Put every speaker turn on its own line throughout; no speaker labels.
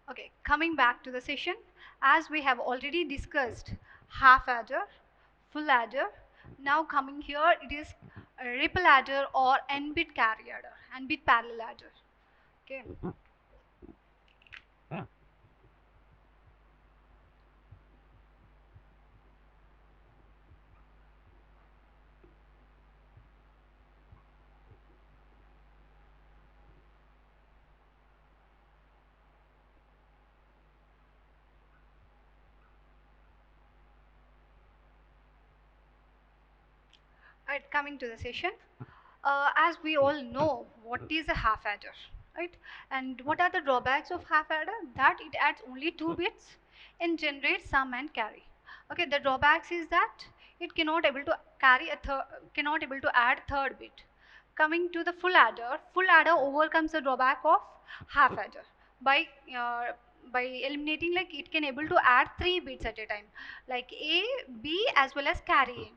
Okay, coming back to the session, as we have already discussed half adder, full adder, now coming here it is a ripple adder or n-bit carry adder, n-bit parallel adder. Okay. Right, coming to the session, as we all know what is a half adder, right? And what are the drawbacks of half adder? That it adds only 2 bits and generates sum and carry. Okay, the drawbacks is that it cannot able to carry a cannot able to add third bit. Coming to the full adder overcomes the drawback of half adder by uh, by eliminating, like, it can able to add 3 bits at a time, like A, B as well as carry in,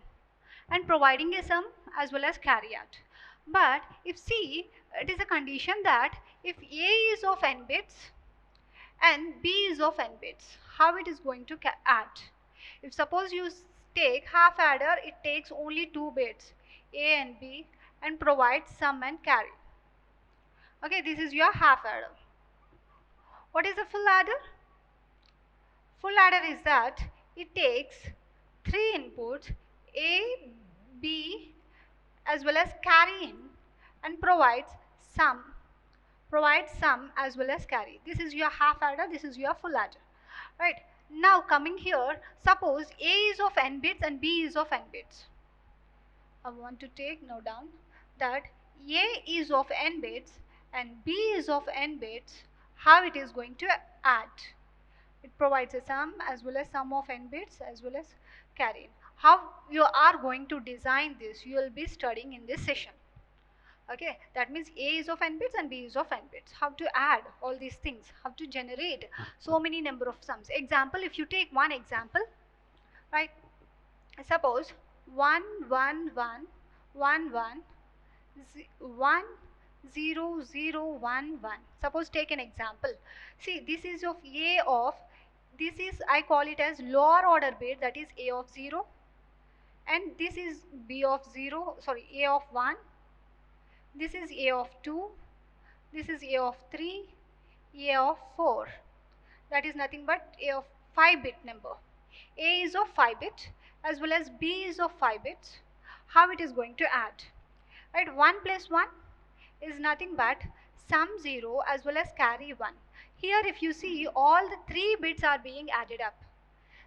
and providing a sum as well as carry out. But if C, it is a condition that if A is of n bits and B is of n bits, how it is going to add? If suppose you take half adder, it takes only 2 bits, A and B, and provides sum and carry. Okay, this is your half adder. What is a full adder? Full adder is that it takes 3 inputs, A, B as well as carry in, and provides sum as well as carry. This is your half adder, this is your full adder, right? Now coming here, suppose A is of n bits and B is of n bits. I want to take note down that A is of n bits and B is of n bits. How it is going to add? It provides a sum as well as sum of n bits as well as carry in. How you are going to design this, you will be studying in this session. Okay, that means A is of n bits and B is of n bits. How to add all these things, how to generate so many number of sums. Example, if you take one example, right? Suppose 1 1 1 1 1 1 0 0 1 1. Suppose take an example. See, this is of A of, this is, I call it as lower order bit, that is A of 0, and this is B of 0, sorry, A of 1, this is A of 2, this is A of 3, A of 4. That is nothing but A of 5-bit number. A is of 5-bit as well as B is of 5 bits. How it is going to add? Right, 1 plus 1 is nothing but sum 0 as well as carry 1. Here if you see, all the 3 bits are being added up.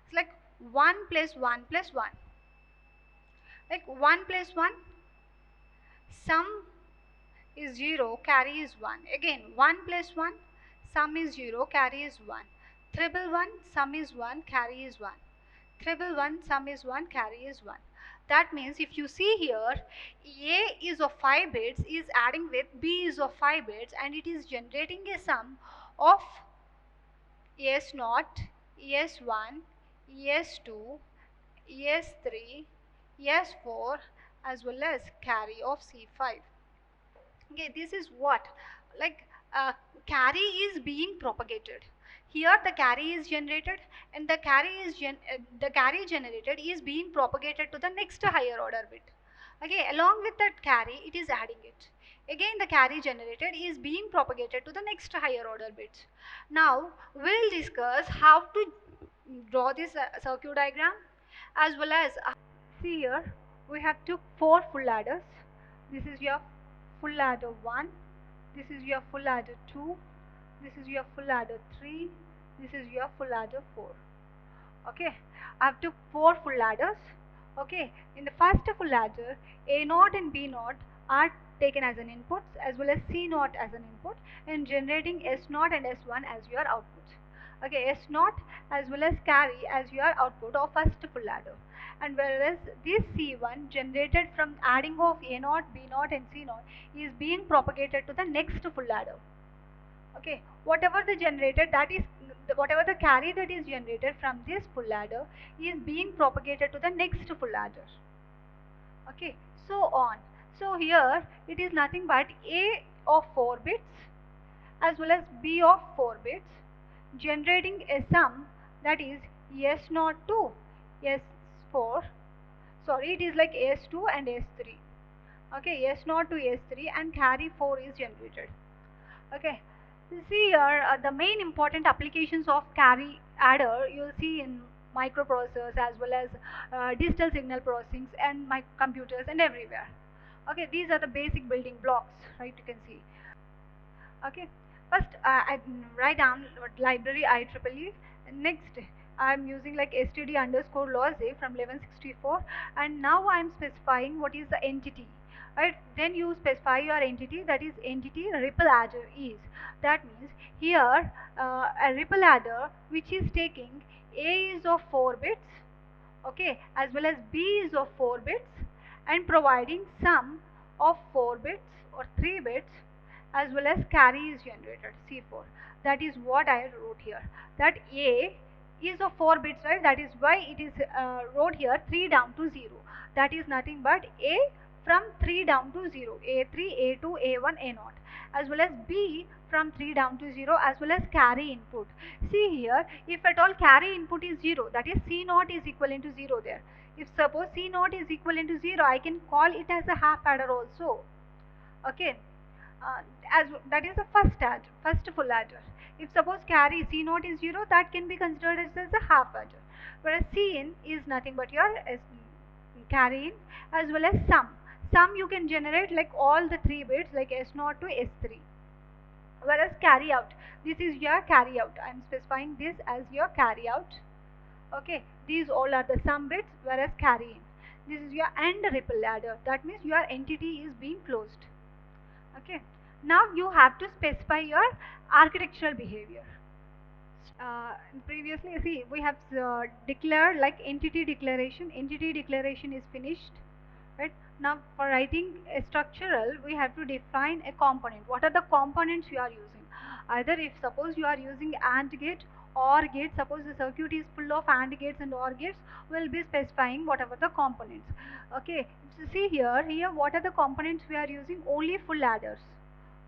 It's like 1 plus 1 plus 1. Like 1 plus 1, sum is 0, carry is 1. Again 1 plus 1, sum is 0, carry is 1. Triple 1, sum is 1, carry is 1. Triple 1, sum is 1, carry is 1. That means if you see here, A is of 5 bits is adding with B is of 5 bits, and it is generating a sum of S0, S1, S2, S3, S4 as well as carry of C5. Okay, this is what, like, carry is being propagated. Here the carry is generated, and the carry generated is being propagated to the next higher order bit. Okay, along with that carry, it is adding it. Again, the carry generated is being propagated to the next higher order bits. Now we'll discuss how to draw this circuit diagram, as well as see here we have took 4 full adders. This is your full adder 1, this is your full adder 2, this is your full adder 3, this is your full adder 4. Okay, I have took 4 full adders. Okay, in the first full adder, A0 and B0 are taken as an input as well as C0 as an input, and generating S0 and S1 as your output. Okay, S0 as well as carry as your output of first full adder, and whereas this C1 generated from adding of A0, B0 and C0 is being propagated to the next full adder. Okay, whatever the generated, that is whatever the carry that is generated from this full adder is being propagated to the next full adder. Okay, so on. So here it is nothing but A of 4 bits as well as B of 4 bits generating a sum that is S0 to S4. Sorry, it is like S2 and S3. Okay, S0 to S3 and carry 4 is generated. Okay, you see here the main important applications of carry adder you'll see in microprocessors as well as digital signal processing and my computers and everywhere. Okay, these are the basic building blocks, right? You can see. Okay, first I write down library IEEE. Next, I'm using like std underscore logic from 1164, and now I'm specifying what is the entity. Right, then you specify your entity, that is entity ripple adder is. That means here a ripple adder which is taking a is of 4 bits, okay, as well as b is of 4 bits, and providing sum of 4 bits or 3 bits as well as carry is generated C4. That is what I wrote here, that a is of 4 bits, right? That is why it is wrote here 3 down to 0. That is nothing but a from 3 down to 0, a3, a2, a1, a0, as well as b from 3 down to 0, as well as carry input. See here, if at all carry input is 0, that is C0 is equivalent to 0 there. If suppose C0 is equivalent to 0, I can call it as a half adder also. Okay, as that is the first full adder. If suppose carry C0 is 0, that can be considered as a half adder. Whereas Cin is nothing but your carry in as well as sum. Sum you can generate like all the 3 bits like S0 to S3. Whereas carry out, this is your carry out. I am specifying this as your carry out. Okay, these all are the sum bits, whereas carry in. This is your AND ripple adder. That means your entity is being closed. Okay, now you have to specify your architectural behavior. Previously, see, we have declared like entity declaration. Entity declaration is finished, right? Now for writing a structural, we have to define a component. What are the components you are using? Either if suppose you are using AND gate, OR gate, suppose the circuit is full of AND gates and OR gates, we will be specifying whatever the components. Okay, so see here what are the components we are using? Only full adders.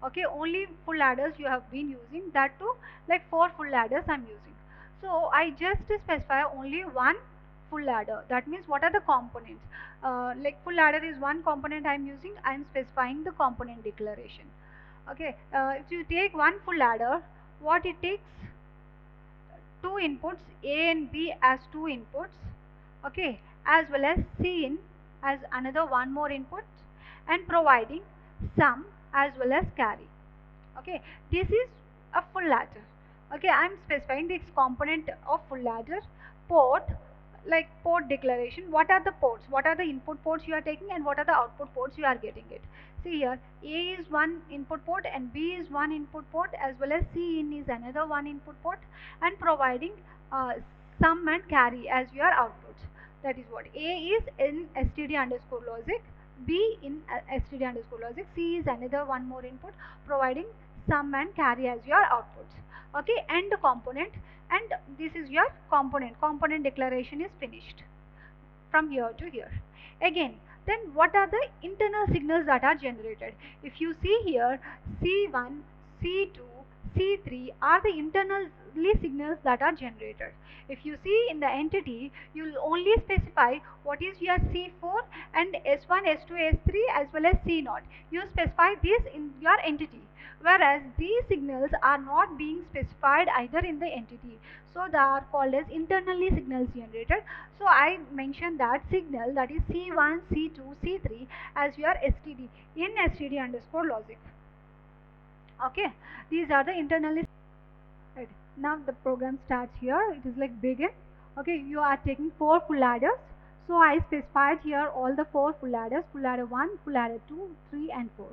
Okay, only full adders you have been using, that too like 4 full adders I'm using. So I just specify only one full adder. That means what are the components? Like full adder is one component I'm using, I'm specifying the component declaration. Okay, if you take one full adder, what it takes? 2 inputs, A and B as 2 inputs, okay, as well as Cin as another one more input, and providing sum as well as carry. Okay, this is a full ladder. Okay, I am specifying this component of full ladder. Port, like port declaration, what are the ports, what are the input ports you are taking and what are the output ports you are getting it. See here, A is one input port and B is one input port, as well as Cin is another one input port, and providing sum and carry as your outputs. That is what A is in std underscore logic, B in std underscore logic, C is another one more input, providing sum and carry as your outputs. Okay, and the component, and this is your component declaration is finished from here to here. Again, then what are the internal signals that are generated? If you see here, C1, C2, C3 are the internally signals that are generated. If you see in the entity, you will only specify what is your C4 and S1, S2, S3 as well as C0. You specify this in your entity, whereas these signals are not being specified either in the entity. So they are called as internally signals generated. So I mentioned that signal, that is C1, C2, C3 as your STD in STD underscore logic. Okay, these are the internally. Right. Now the program starts here. It is like begin. Okay, you are taking 4 full adders. So I specified here all the 4 full adders: full adder 1, full adder 2, 3 and 4.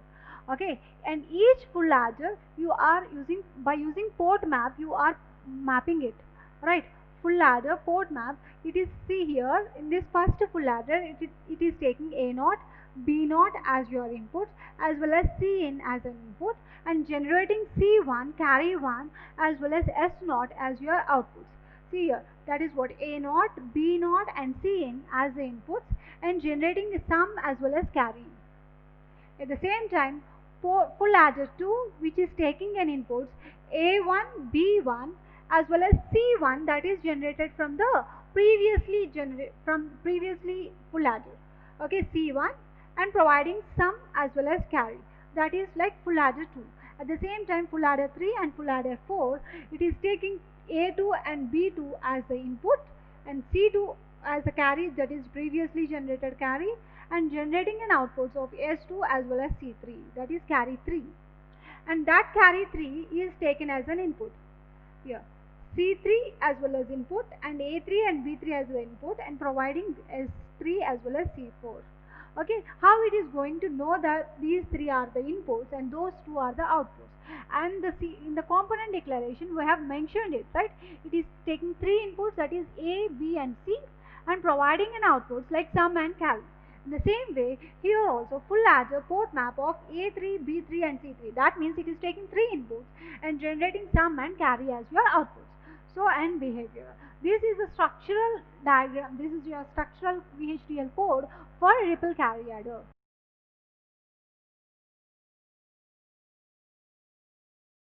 Okay, and each full adder you are using, by using port map you are mapping it, right? Full adder port map, it is, see here in this first full adder, it is taking A0, B0 as your inputs as well as Cin as an input, and generating C1 carry 1 as well as S0 as your outputs. See here, that is what A0, B0 and Cin as the inputs, and generating the sum as well as carry. At the same time, full adder 2, which is taking an inputs A1, B1 as well as C1 that is generated from the previously full adder. Okay, C1 and providing sum as well as carry, that is like full adder 2. At the same time, full adder 3 and full adder 4, it is taking A2 and B2 as the input and C2 as the carry, that is previously generated carry, and generating an output of S2 as well as C3, that is carry 3, and that carry 3 is taken as an input here. C3 as well as input and A3 and B3 as the input, and providing S3 as well as C4. Okay, how it is going to know that these three are the inputs and those two are the outputs? And in the component declaration we have mentioned it, right? It is taking three inputs, that is A, B and C, and providing an outputs like sum and carry. In the same way, here also full adder port map of A3, B3 and C3. That means it is taking three inputs and generating sum and carry as your outputs. So, and behavior. This is a structural diagram. This is your structural VHDL code for ripple carry adder.